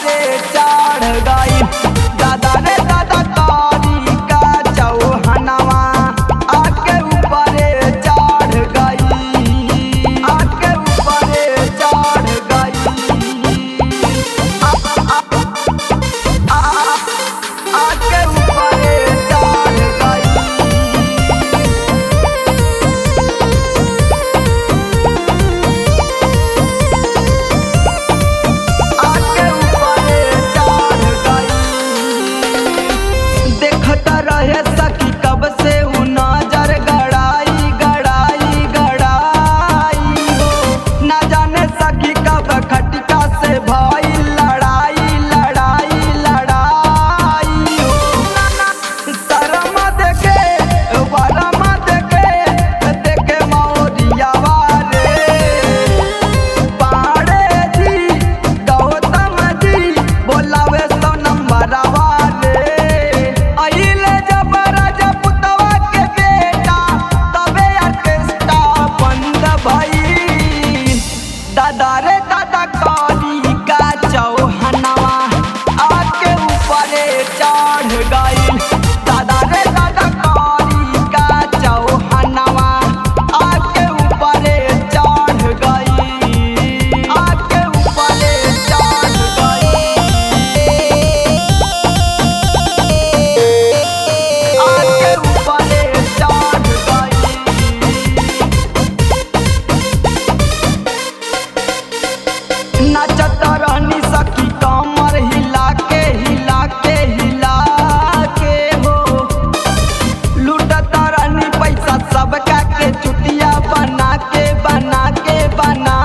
ऊपरे चढ़ गई। दादा रे दादा कारी का चौहनवा आके ऊपरे चढ़ गई, आके ऊपरे चढ़ गई। आके ऊपरे चढ़ गई। आके ऊपरे चढ़ गई। देखता रहे सखी कब से उ नजर गड़ाई गड़ाई गड़ाई हो। ना जाने सखी कब खटिका से भई लड़ाई लड़ाई लड़ाई हो। शरम देखे वरम देखे देखे मौरियावा रे। पाड़े जी गौतम जी बोलावे सौ नंबरवा रे। अइले जब राजपुतवा के बेटा तबे ऑर्केस्ट्रा बंद भई। दादा रे दादा कारी का चौहनवा आके ऊपरे चढ़ गई। दादा रे दादा कारी का चौहनवा आके ऊपरे चढ़ गई, आके ऊपरे चढ़ गई। आके ऊपरे चढ़ गई। नचत रहनी सखी कमर हिला के हिला के हिला के हो। लूटत रहनी पैसा सबका के चुटिया बना के बना के बना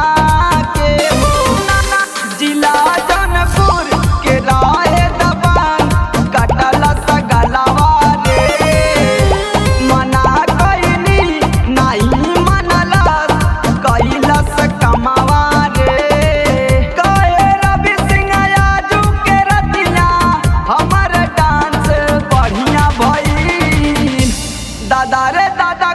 के हो। जिला जौनपुर के राहे दबान कटल सगलवा रे। मना कइनी नहीं मनलस कैलस कमावा रे। कहे रवि सिंह आजू के रतिया हमर डांस बढ़िया भई। दादा रे दादा